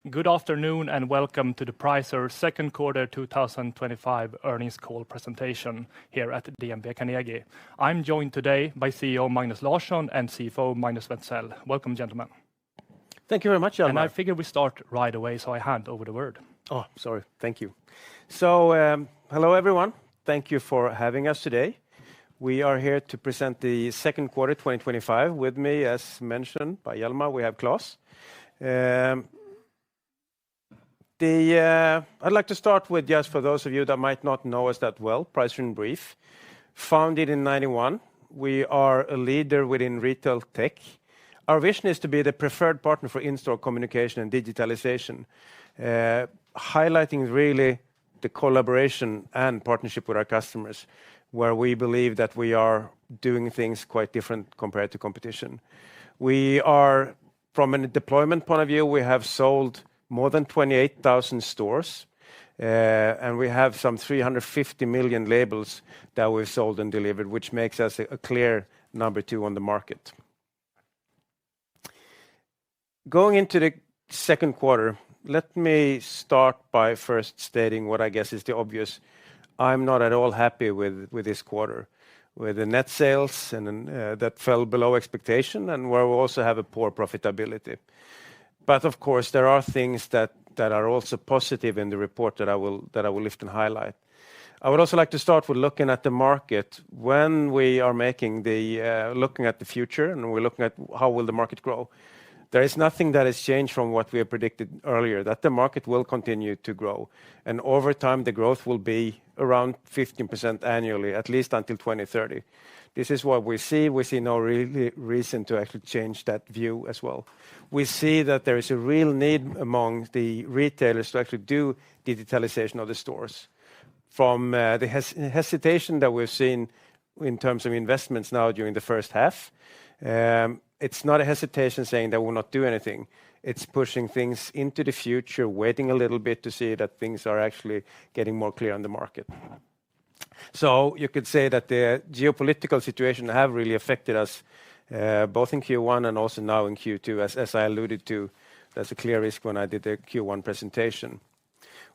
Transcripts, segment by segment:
Good afternoon and welcome to the Pricer second quarter 2025 earnings call presentation here at DNB Carnegie. I'm joined today by CEO Magnus Larsson and CFO Magnus Wentzell. Welcome, gentlemen. Thank you very much, Hjalmar. And I figure we start right away, so I hand over the word. Oh, sorry. Thank you. So, hello everyone. Thank you for having us today. We are here to present the second quarter 2025. With me, as mentioned by Hjalmar, we have Claes. I'd like to start with, just for those of you that might not know us that well, Pricer in brief. Founded in 1991, we are a leader within retail tech. Our vision is to be the preferred partner for in-store communication and digitalization, highlighting really the collaboration and partnership with our customers, where we believe that we are doing things quite different compared to competition. We are, from a deployment point of view, we have sold more than 28,000 stores, and we have some 350 million labels that we've sold and delivered, which makes us a clear number 2 on the market. Going into the second quarter, let me start by first stating what I guess is the obvious. I'm not at all happy with this quarter, with the net sales and that fell below expectation, and where we also have a poor profitability. But of course, there are things that are also positive in the report that I will lift and highlight. I would also like to start with looking at the market. When we are making looking at the future and we're looking at how will the market grow, there is nothing that has changed from what we have predicted earlier, that the market will continue to grow. And over time, the growth will be around 15% annually, at least until 2030. This is what we see. We see no really reason to actually change that view as well. We see that there is a real need among the retailers to actually do digitalization of the stores. From the hesitation that we've seen in terms of investments now during the first half, it's not a hesitation saying they will not do anything. It's pushing things into the future, waiting a little bit to see that things are actually getting more clear on the market. So you could say that the geopolitical situation have really affected us, both in Q1 and also now in Q2, as I alluded to. That's a clear risk when I did the Q1 presentation.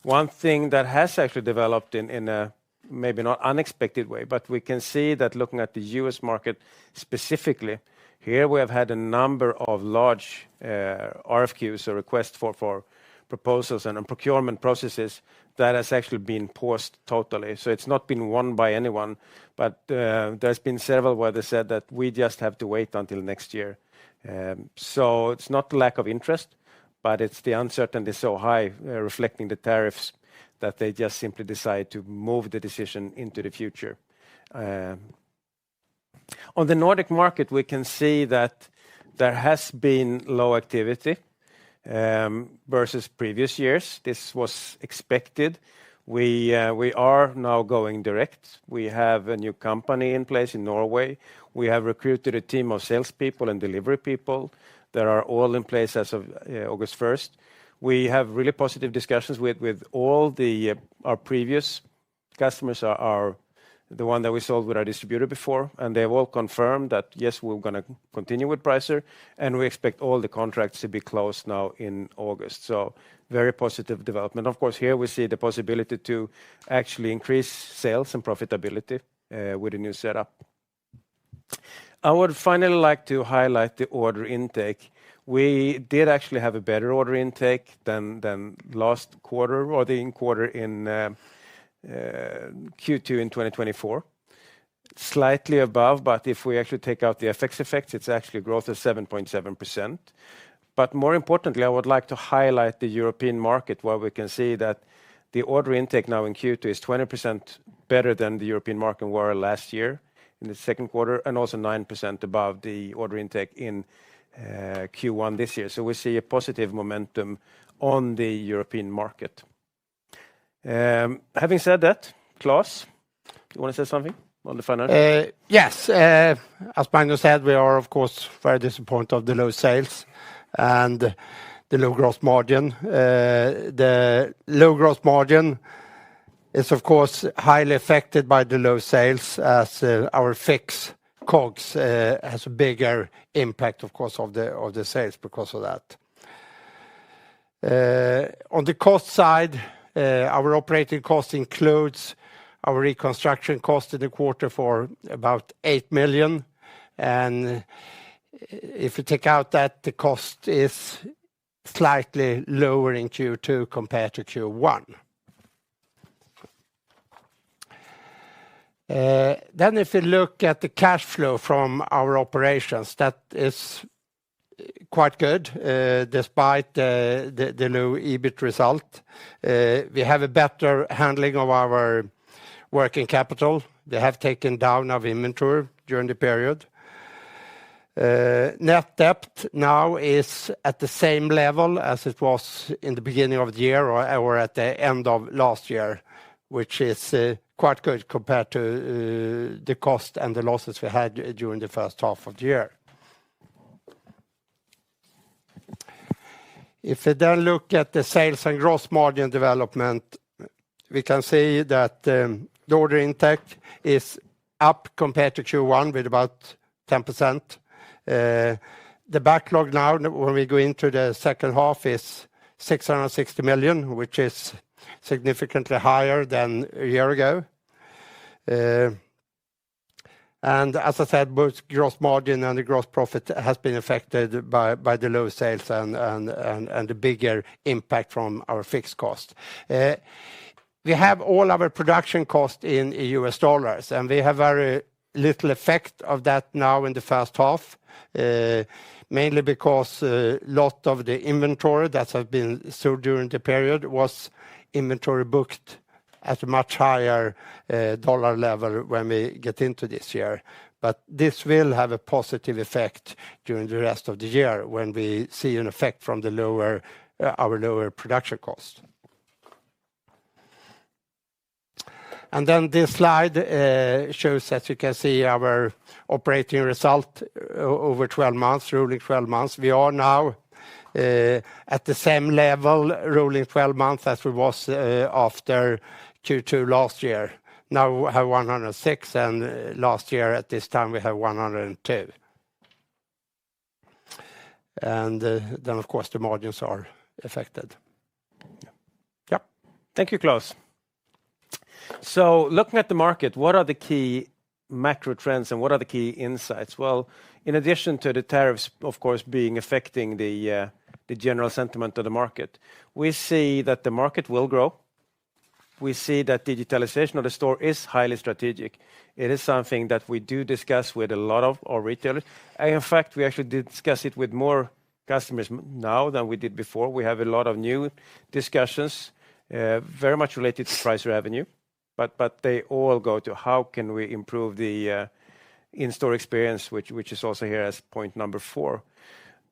One thing that has actually developed in a maybe not unexpected way, but we can see that looking at the US market specifically, here we have had a number of large RFQs, or requests for proposals and procurement processes that has actually been paused totally. So it's not been won by anyone, but there's been several where they said that we just have to wait until next year. So it's not lack of interest, but it's the uncertainty so high, reflecting the tariffs, that they just simply decide to move the decision into the future. On the Nordic market, we can see that there has been low activity versus previous years. This was expected. We are now going direct. We have a new company in place in Norway. We have recruited a team of salespeople and delivery people that are all in place as of August 1st. We have really positive discussions with all our previous customers, are the one that we sold with our distributor before, and they've all confirmed that yes, we're going to continue with Pricer, and we expect all the contracts to be closed now in August. So very positive development. Of course, here we see the possibility to actually increase sales and profitability with a new setup. I would finally like to highlight the order intake. We did actually have a better order intake than last quarter, or the quarter in Q2 in 2024. Slightly above, but if we actually take out the FX effects, it's actually a growth of 7.7%. But more importantly, I would like to highlight the European market, where we can see that the order intake now in Q2 is 20% better than the European market were last year in the second quarter, and also 9% above the order intake in Q1 this year. So we see a positive momentum on the European market. Having said that, Claes, you want to say something on the financial? Yes, as Magnus said, we are of course very disappointed of the low sales and the low gross margin. The low gross margin is of course highly affected by the low sales, as our fixed COGS has a bigger impact of course of the sales because of that. On the cost side, our operating cost includes our reconstruction cost in the quarter for about 8 million. And if you take out that, the cost is slightly lower in Q2 compared to Q1. Then if you look at the cash flow from our operations, that is quite good, despite the low EBIT result. We have a better handling of our working capital. We have taken down our inventory during the period. Net debt now is at the same level as it was in the beginning of the year or at the end of last year, which is quite good compared to the cost and the losses we had during the first half of the year. If we then look at the sales and gross margin development, we can see that the order intake is up compared to Q1 with about 10%. The backlog now, when we go into the second half, is 660 million, which is significantly higher than a year ago. And as I said, both gross margin and the gross profit has been affected by the low sales and the bigger impact from our fixed cost. We have all our production cost in US dollars, and we have very little effect of that now in the first half, mainly because a lot of the inventory that has been sold during the period was inventory booked at a much higher dollar level when we get into this year. But this will have a positive effect during the rest of the year when we see an effect from the our lower production cost. And then this slide shows, as you can see, our operating result over 12 months, rolling 12 months. We are now at the same level, rolling 12 months, as we was after Q2 last year. Now we have 106, and last year at this time we have 102. And then, of course, the margins are affected. Yep. Thank you, Claes. So looking at the market, what are the key macro trends and what are the key insights? Well, in addition to the tariffs, of course, affecting the general sentiment of the market, we see that the market will grow. We see that digitalization of the store is highly strategic. It is something that we do discuss with a lot of our retailers. And in fact, we actually discuss it with more customers now than we did before. We have a lot of new discussions, very much related to price revenue, but they all go to how can we improve the in-store experience, which is also here as point number 4.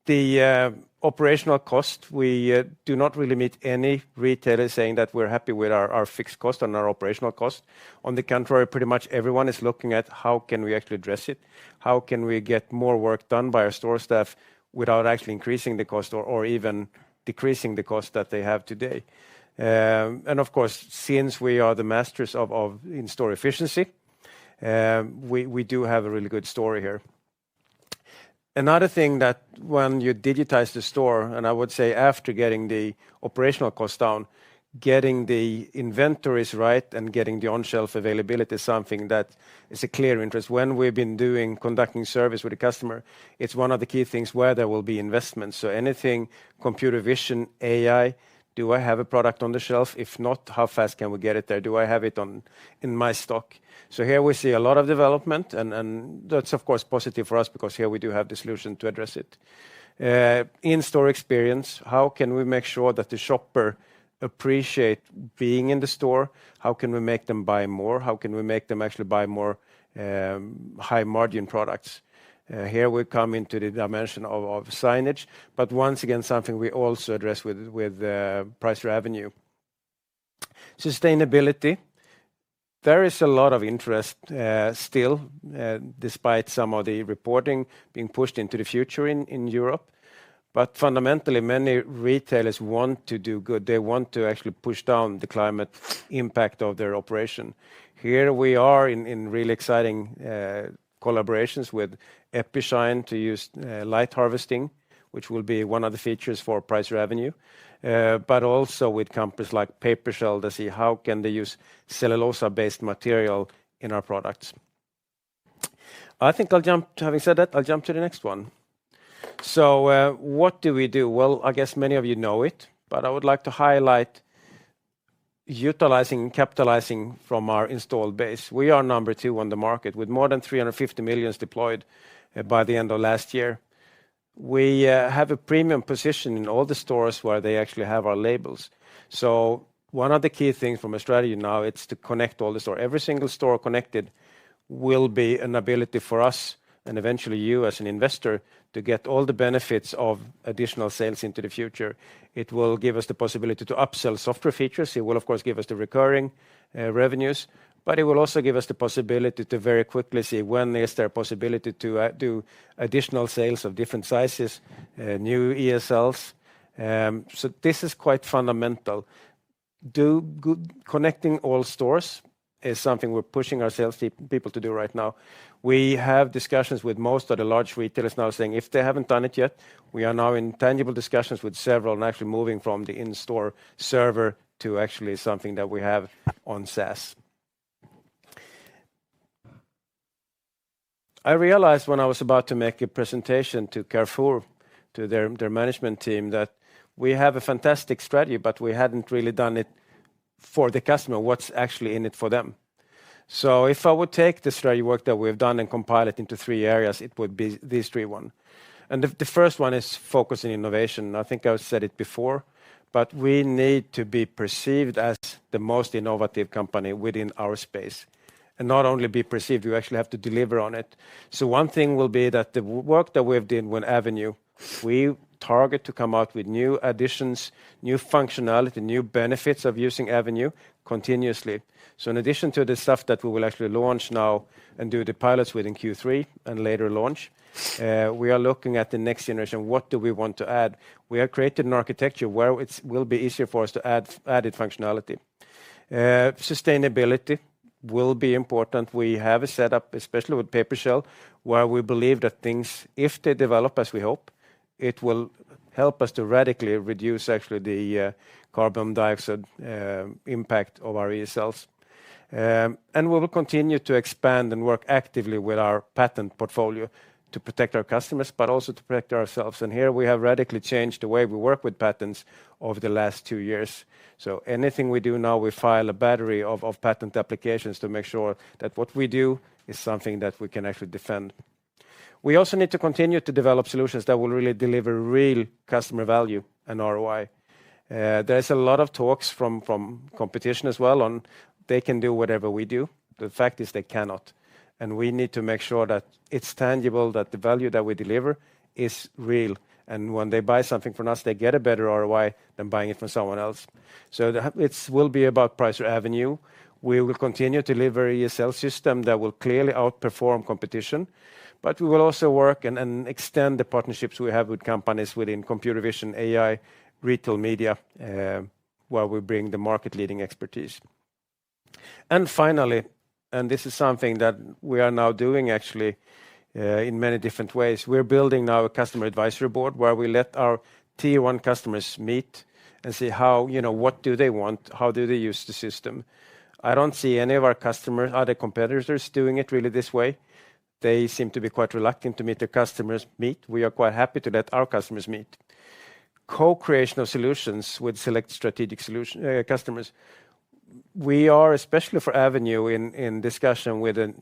The operational cost, we do not really meet any retailers saying that we're happy with our fixed cost and our operational cost. On the contrary, pretty much everyone is looking at how can we actually address it, how can we get more work done by our store staff without actually increasing the cost or even decreasing the cost that they have today. And of course, since we are the masters of in-store efficiency, we do have a really good story here. Another thing that when you digitize the store, and I would say after getting the operational cost down, getting the inventories right and getting the on-shelf availability is something that is a clear interest. When we've been conducting service with the customer, it's one of the key things where there will be investments. So anything computer vision, AI, do I have a product on the shelf? If not, how fast can we get it there? Do I have it in my stock? So here we see a lot of development, and that's of course positive for us because here we do have the solution to address it. In-store experience, how can we make sure that the shopper appreciate being in the store? How can we make them buy more? How can we make them actually buy more high margin products? Here we come into the dimension of signage, but once again, something we also address with price revenue. Sustainability. There is a lot of interest still, despite some of the reporting being pushed into the future in Europe. But fundamentally, many retailers want to do good. They want to actually push down the climate impact of their operation. Here we are in really exciting collaborations with Epishine to use light harvesting. which will be one of the features for price revenue, but also with companies like PaperShell to see how can they use cellulose-based material in our products. I think having said that, I'll jump to the next one. So what do we do? Well, I guess many of you know it, but I would like to highlight utilizing and capitalizing from our installed base. We are number 2 on the market with more than 350 million deployed by the end of last year. We have a premium position in all the stores where they actually have our labels. So one of the key things from a strategy now, it's to connect all the stores. Every single store connected will be an ability for us and eventually you as an investor to get all the benefits of additional sales into the future. It will give us the possibility to upsell software features. It will, of course, give us the recurring revenues, but it will also give us the possibility to very quickly see when is there a possibility to do additional sales of different sizes, new ESLs. So this is quite fundamental. Connecting all stores is something we're pushing our sales people to do right now. We have discussions with most of the large retailers now saying if they haven't done it yet, we are now in tangible discussions with several and actually moving from the in-store server to actually something that we have on SaaS. I realized when I was about to make a presentation to Carrefour, to their management team, that we have a fantastic strategy, but we hadn't really done it for the customer, what's actually in it for them. So if I would take the strategy work that we've done and compile it into 3 areas, it would be these 3 ones. And the first one is focus on innovation. I think I've said it before, but we need to be perceived as the most innovative company within our space. And not only be perceived, you actually have to deliver on it. So one thing will be that the work that we've done with Avenue, we target to come out with new additions, new functionality, new benefits of using Avenue continuously. So in addition to the stuff that we will actually launch now and do the pilots with in Q3 and later launch, we are looking at the next generation. What do we want to add? We have created an architecture where it will be easier for us to add added functionality. Sustainability will be important. We have a setup, especially with PaperShell, where we believe that things, if they develop as we hope, it will help us to radically reduce actually the carbon dioxide impact of our ESLs. And we will continue to expand and work actively with our patent portfolio to protect our customers, but also to protect ourselves. And here we have radically changed the way we work with patents over the last 2 years. So anything we do now, we file a battery of patent applications to make sure that what we do is something that we can actually defend. We also need to continue to develop solutions that will really deliver real customer value and ROI. There's a lot of talks from competition as well on they can do whatever we do. The fact is they cannot. And we need to make sure that it's tangible, that the value that we deliver is real. And when they buy something from us, they get a better ROI than buying it from someone else. So it will be about Pricer Avenue. We will continue to deliver ESL system that will clearly outperform competition. But we will also work and extend the partnerships we have with companies within computer vision, AI, retail media, where we bring the market-leading expertise. And finally, and this is something that we are now doing actually in many different ways, we're building now a customer advisory board where we let our tier 1 customers meet and see how, what do they want, how do they use the system. I don't see any of our customers, other competitors doing it really this way. They seem to be quite reluctant to meet their customers meet. We are quite happy to let our customers meet. Co-creation of solutions with select strategic customers. We are, especially for Avenue, in discussion with a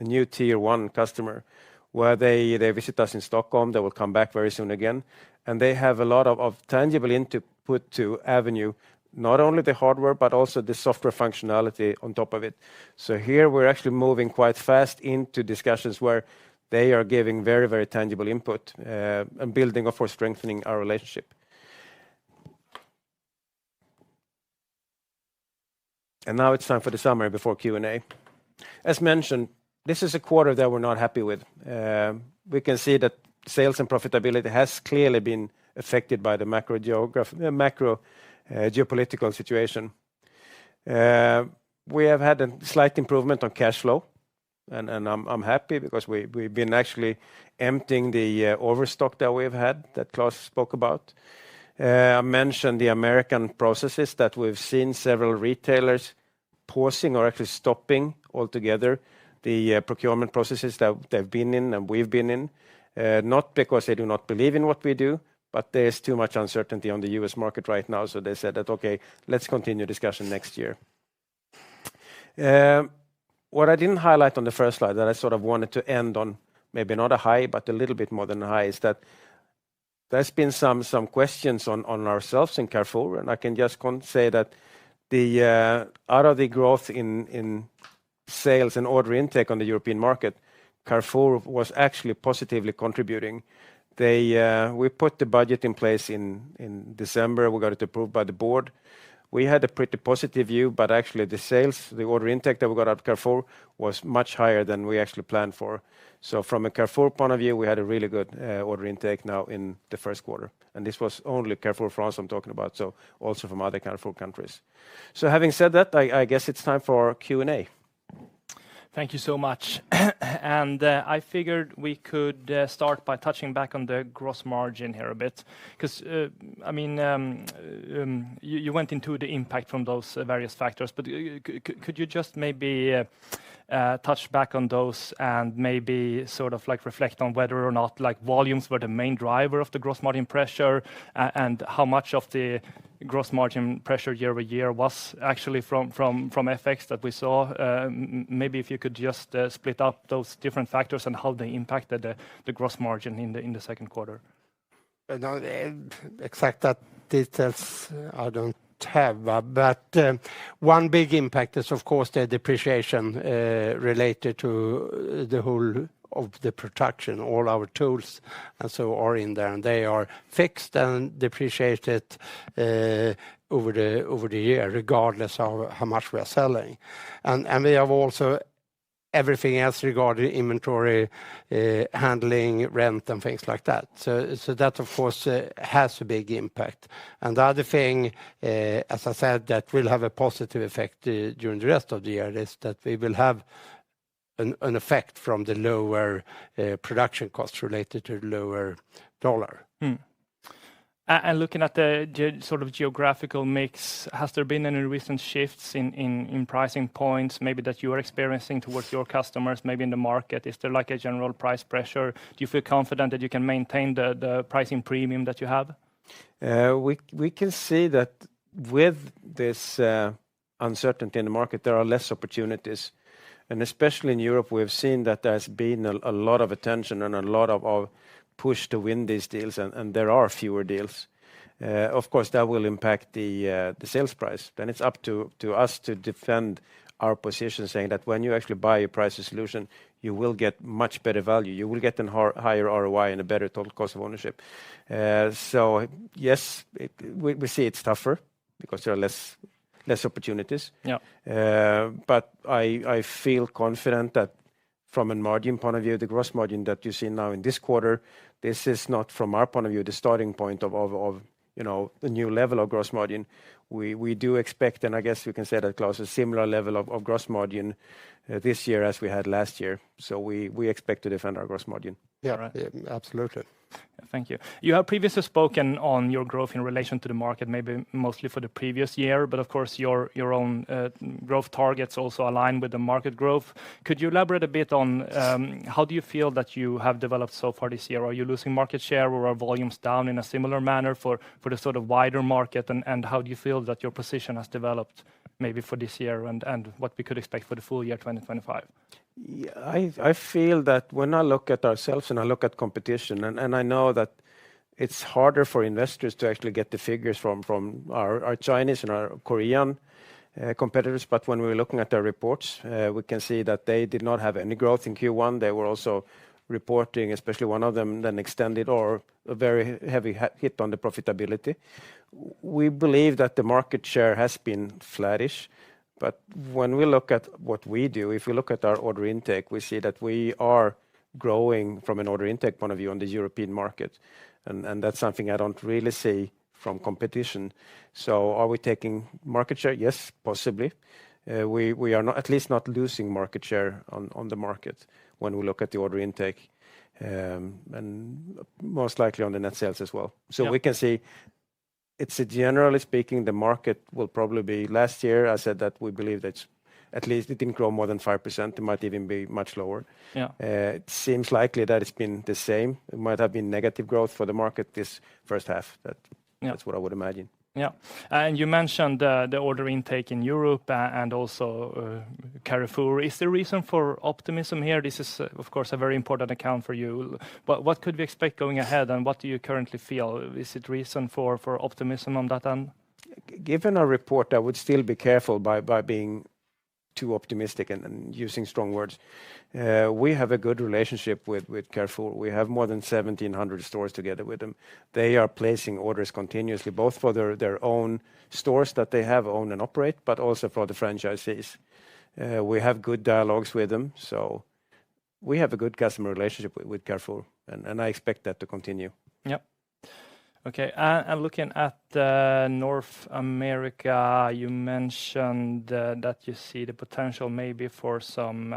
new tier 1 customer where they visit us in Stockholm. They will come back very soon again. And they have a lot of tangible input to Avenue, not only the hardware, but also the software functionality on top of it. So here we're actually moving quite fast into discussions where they are giving very, very tangible input and building, of course, strengthening our relationship. And now it's time for the summary before Q&A. As mentioned, this is a quarter that we're not happy with. We can see that sales and profitability has clearly been affected by the macro geopolitical situation. We have had a slight improvement on cash flow, and I'm happy because we've been actually emptying the overstock that we've had, that Claes spoke about. I mentioned the American processes that we've seen several retailers pausing or actually stopping altogether the procurement processes that they've been in and we've been in. Not because they do not believe in what we do, but there's too much uncertainty on the US market right now. So they said that, okay, let's continue discussion next year. What I didn't highlight on the first slide that I sort of wanted to end on, maybe not a high, but a little bit more than a high, is that there's been some questions on ourselves in Carrefour, and I can just say that the out of the growth in sales and order intake on the European market, Carrefour was actually positively contributing. We put the budget in place in December. We got it approved by the board. We had a pretty positive view, but actually the sales, the order intake that we got out of Carrefour was much higher than we actually planned for. So from a Carrefour point of view, we had a really good order intake now in the first quarter. And this was only Carrefour France I'm talking about, so also from other Carrefour countries. So having said that, I guess it's time for Q&A. Thank you so much. And I figured we could start by touching back on the gross margin here a bit. Because, I mean, you went into the impact from those various factors, but could you just maybe touch back on those and maybe sort of like reflect on whether or not like volumes were the main driver of the gross margin pressure, and how much of the gross margin pressure year over year was actually from FX that we saw? Maybe if you could just split up those different factors and how they impacted the gross margin in the second quarter. No, exact details I don't have, but one big impact is of course the depreciation related to the whole of the production. All our tools and so are in there, and they are fixed and depreciated over the year, regardless of how much we are selling. And we have also everything else regarding inventory, handling, rent, and things like that. So that of course has a big impact. And the other thing, as I said, that will have a positive effect during the rest of the year is that we will have an effect from the lower production costs related to the lower dollar. And looking at the sort of geographical mix, has there been any recent shifts in pricing points, maybe that you are experiencing towards your customers, maybe in the market? Is there like a general price pressure? Do you feel confident that you can maintain the pricing premium that you have? We can see that with this uncertainty in the market, there are less opportunities. And especially in Europe, we've seen that there's been a lot of attention and a lot of push to win these deals, and there are fewer deals. Of course, that will impact the sales price. Then it's up to us to defend our position, saying that when you actually buy a price solution, you will get much better value. You will get a higher ROI and a better total cost of ownership. So yes, we see it's tougher because there are less opportunities. Yeah. But I feel confident that from a margin point of view, the gross margin that you see now in this quarter, this is not from our point of view the starting point of the new level of gross margin. We do expect, and I guess we can say that, Claes, a similar level of gross margin this year as we had last year. So we expect to defend our gross margin. Yeah, Right. yeah, absolutely. Thank you. You have previously spoken on your growth in relation to the market, maybe mostly for the previous year, but of course your own growth targets also align with the market growth. Could you elaborate a bit on how do you feel that you have developed so far this year? Are you losing market share, or are volumes down in a similar manner for the sort of wider market? And how do you feel that your position has developed maybe for this year and what we could expect for the full year 2025? Yeah, I feel that when I look at ourselves and I look at competition, and I know that it's harder for investors to actually get the figures from our Chinese and our Korean competitors, but when we're looking at their reports, we can see that they did not have any growth in Q1. They were also reporting, especially one of them, then extended or a very heavy hit on the profitability. We believe that the market share has been flattish. But when we look at what we do, if we look at our order intake, we see that we are growing from an order intake point of view on the European market. And that's something I don't really see from competition. So are we taking market share? Yes, possibly. we are not, at least not losing market share on the market when we look at the order intake, and most likely on the net sales as well. So we can see it's generally speaking, the market will probably be last year. I said that we believe that at least it didn't grow more than 5%. It might even be much lower. It seems likely that it's been the same. It might have been negative growth for the market this first half. That's what I would imagine. Yeah, and you mentioned the order intake in Europe and also Carrefour. Is there reason for optimism here? This is, of course, a very important account for you. But what could we expect going ahead, and what do you currently feel? Is it reason for optimism on that end? Given our report, I would still be careful by being too optimistic and using strong words. We have a good relationship with Carrefour. We have more than 1,700 stores together with them. They are placing orders continuously, both for their own stores that they have own and operate, but also for the franchisees. We have good dialogues with them, so we have a good customer relationship with Carrefour, and I expect that to continue. Yeah. Okay, and looking at North America, you mentioned that you see the potential maybe for some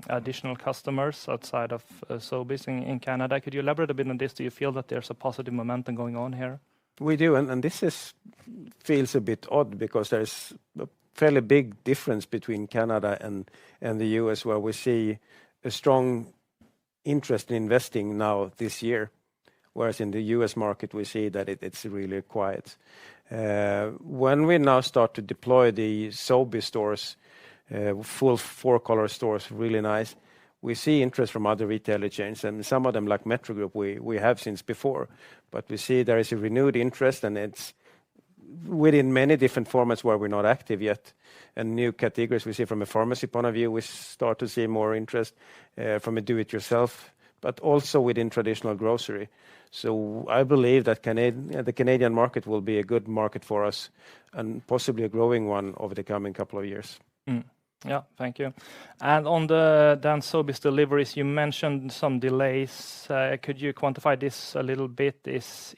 additional customers outside of Sobeys in Canada. Could you elaborate a bit on this? Do you feel that there's a positive momentum going on here? We do, and this feels a bit odd because there's a fairly big difference between Canada and the US, where we see a strong interest in investing now this year. Whereas in the US market, we see that it's really quiet. When we now start to deploy the Sobeys stores, full four-color stores, really nice, we see interest from other retailer chains, and some of them, like Metro Group, we have since before. But we see there is a renewed interest, and it's within many different formats where we're not active yet. And new categories we see from a pharmacy point of view, we start to see more interest from a do-it-yourself, but also within traditional grocery. So I believe that the Canadian market will be a good market for us and possibly a growing one over the coming couple of years. Yeah, thank you. And on the Sobeys deliveries, you mentioned some delays. Could you quantify this a little bit? Is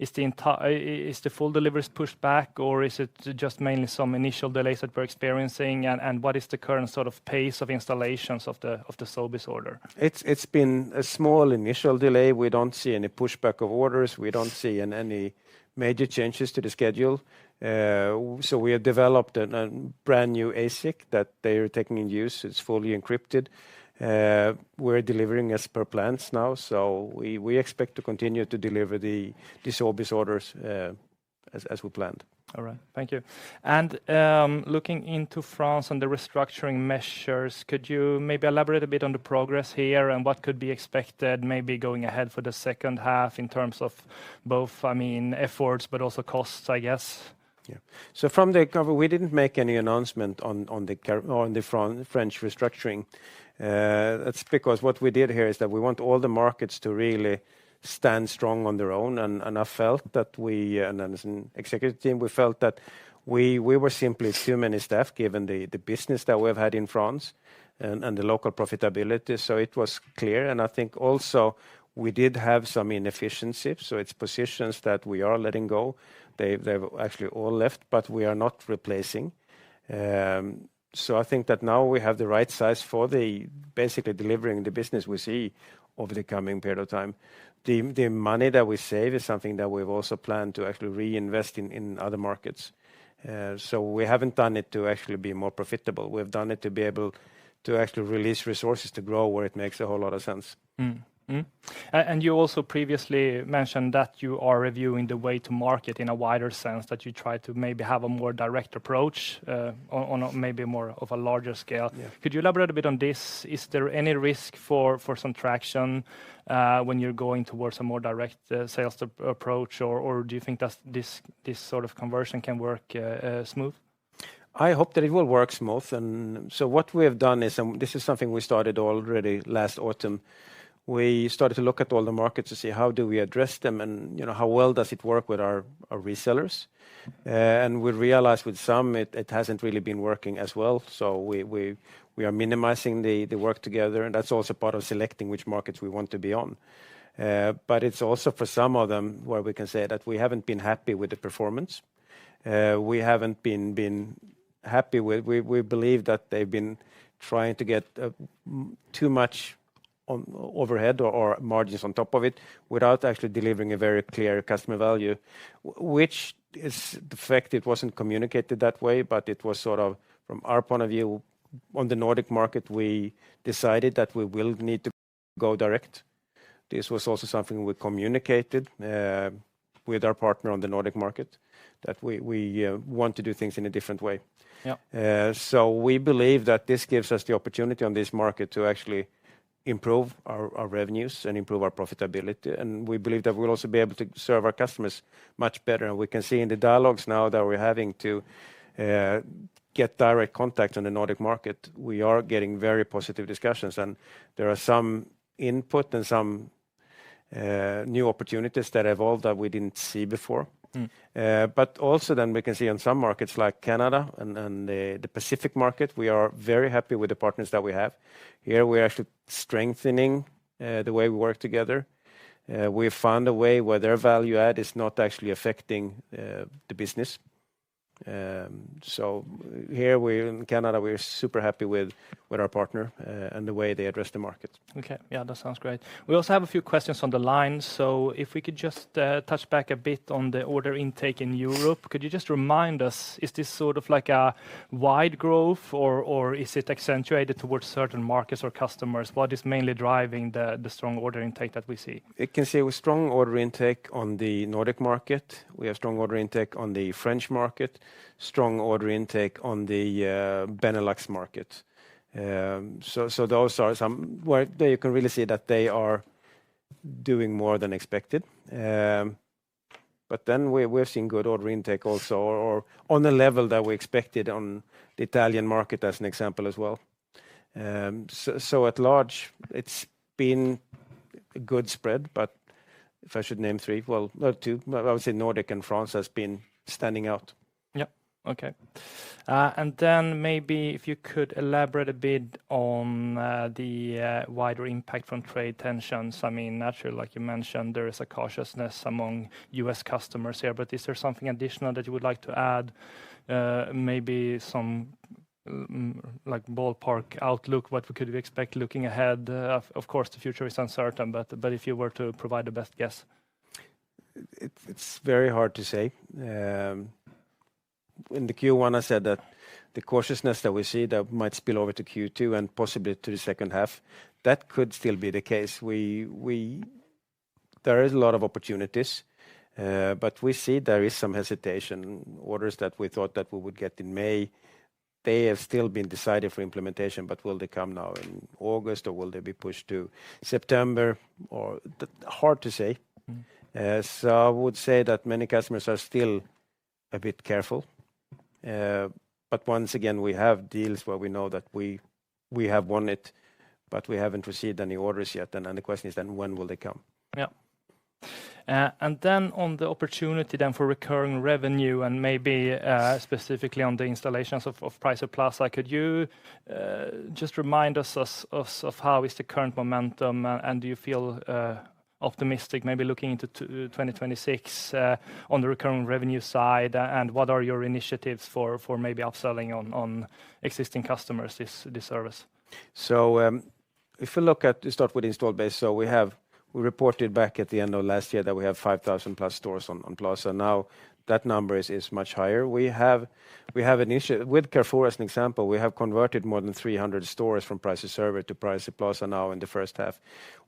the full deliveries pushed back, or is it just mainly some initial delays that we're experiencing? And what is the current sort of pace of installations of the Sobeys order? It's been a small initial delay. We don't see any pushback of orders. We don't see any major changes to the schedule. So we have developed a brand new ASIC that they are taking in use. It's fully encrypted. We're delivering as per plans now, so we expect to continue to deliver the Sobeys orders as we planned. All right, thank you. And looking into France and the restructuring measures, could you maybe elaborate a bit on the progress here and what could be expected maybe going ahead for the second half in terms of both, efforts, but also costs, I guess? Yeah. So from the cover, we didn't make any announcement on the French restructuring. That's because what we did here is that we want all the markets to really stand strong on their own, and I felt that and as an executive team, we felt that we were simply too many staff given the business that we've had in France and the local profitability. So it was clear, and I think also we did have some inefficiency. So it's positions that we are letting go. They've actually all left, but we are not replacing. So I think that now we have the right size for basically delivering the business we see over the coming period of time. The money that we save is something that we've also planned to actually reinvest in other markets. So we haven't done it to actually be more profitable. We've done it to be able to actually release resources to grow where it makes a whole lot of sense. And you also previously mentioned that you are reviewing the way to market in a wider sense, that you try to maybe have a more direct approach on maybe more of a larger scale. Yeah. Could you elaborate a bit on this? Is there any risk for some traction when you're going towards a more direct sales approach, or do you think that this sort of conversion can work smooth? I hope that it will work smooth. And so what we have done is, and this is something we started already last autumn, we started to look at all the markets to see how do we address them and how well does it work with our resellers. And we realized with some it hasn't really been working as well. So we are minimizing the work together, and that's also part of selecting which markets we want to be on. But it's also for some of them where we can say that we haven't been happy with the performance. We haven't been happy with. We believe that they've been trying to get too much on overhead or margins on top of it without actually delivering a very clear customer value, which is the fact it wasn't communicated that way, but it was sort of, from our point of view, on the Nordic market, we decided that we will need to go direct. This was also something we communicated with our partner on the Nordic market, that we want to do things in a different way. Yeah. So we believe that this gives us the opportunity on this market to actually improve our revenues and improve our profitability. And we believe that we'll also be able to serve our customers much better. And we can see in the dialogues now that we're having to get direct contact on the Nordic market, we are getting very positive discussions. And there are some input and some new opportunities that evolved that we didn't see before. But also then we can see on some markets like Canada and the Pacific market, we are very happy with the partners that we have. Here we're actually strengthening the way we work together. We've found a way where their value add is not actually affecting the business. So here in Canada, we're super happy with our partner and the way they address the market. Okay, yeah, that sounds great. We also have a few questions on the line. So if we could just touch back a bit on the order intake in Europe, could you just remind us, is this sort of like a wide growth or is it accentuated towards certain markets or customers? What is mainly driving the strong order intake that we see? You can see with strong order intake on the Nordic market. We have strong order intake on the French market, strong order intake on the Benelux market. So those are some where you can really see that they are doing more than expected. But then we've seen good order intake also, or on the level that we expected on the Italian market, as an example as well. So at large, it's been a good spread, but if I should name three, well, two, I would say Nordic and France has been standing out. Yeah, okay. And then maybe if you could elaborate a bit on the wider impact from trade tensions. I mean, naturally, like you mentioned, there is a cautiousness among US customers here, but is there something additional that you would like to add? Maybe some like ballpark outlook, what we could expect looking ahead? Of course, the future is uncertain, but if you were to provide the best guess. It's very hard to say. In the Q1, I said that the cautiousness that we see that might spill over to Q2 and possibly to the second half, that could still be the case. There is a lot of opportunities, but we see there is some hesitation. Orders that we thought that we would get in May, they have still been decided for implementation, but will they come now in August or will they be pushed to September? Or hard to say. So I would say that many customers are still a bit careful. But once again, we have deals where we know that we have won it, but we haven't received any orders yet. And the question is then when will they come? Yeah. And then on the opportunity then for recurring revenue and maybe specifically on the installations of Pricer Plaza, could you just remind us of how is the current momentum and do you feel optimistic maybe looking into 2026 on the recurring revenue side, and what are your initiatives for maybe upselling on existing customers this service? So if we look at, to start with installed base, so we reported back at the end of last year that we have 5,000 plus stores on Plaza. Now that number is much higher. We have an issue with Carrefour as an example. We have converted more than 300 stores from Pricer Server to Pricer Plaza now in the first half.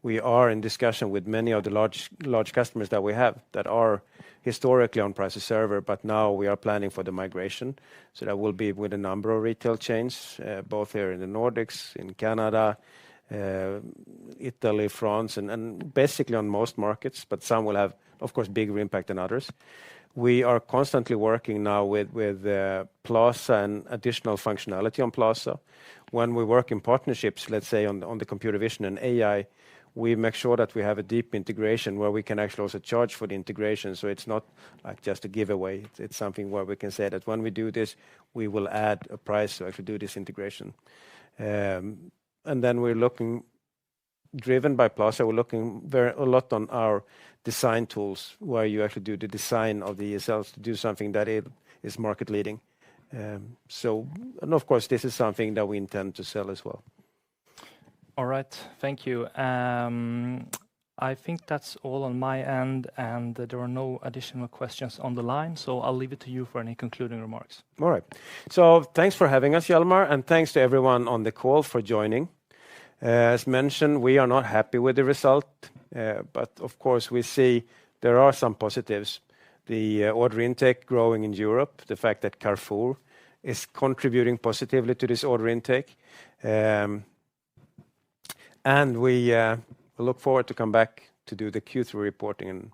We are in discussion with many of the large customers that we have that are historically on Pricer Server, but now we are planning for the migration. So that will be with a number of retail chains, both here in the Nordics, in Canada, Italy, France, and basically on most markets, but some will have, of course, bigger impact than others. We are constantly working now with Plaza and additional functionality on Plaza. When we work in partnerships, let's say on the computer vision and AI, we make sure that we have a deep integration where we can actually also charge for the integration. So it's not like just a giveaway. It's something where we can say that when we do this, we will add a price to actually do this integration. And then we're looking, driven by Plaza, we're looking a lot on our design tools, where you actually do the design of the ESLs to do something that is market leading. And of course, this is something that we intend to sell as well. All right, thank you. I think that's all on my end, and there are no additional questions on the line, so I'll leave it to you for any concluding remarks. All right. So thanks for having us, Hjalmar, and thanks to everyone on the call for joining. As mentioned, we are not happy with the result, but of course we see there are some positives. The order intake growing in Europe, the fact that Carrefour is contributing positively to this order intake. And we look forward to come back to do the Q3 reporting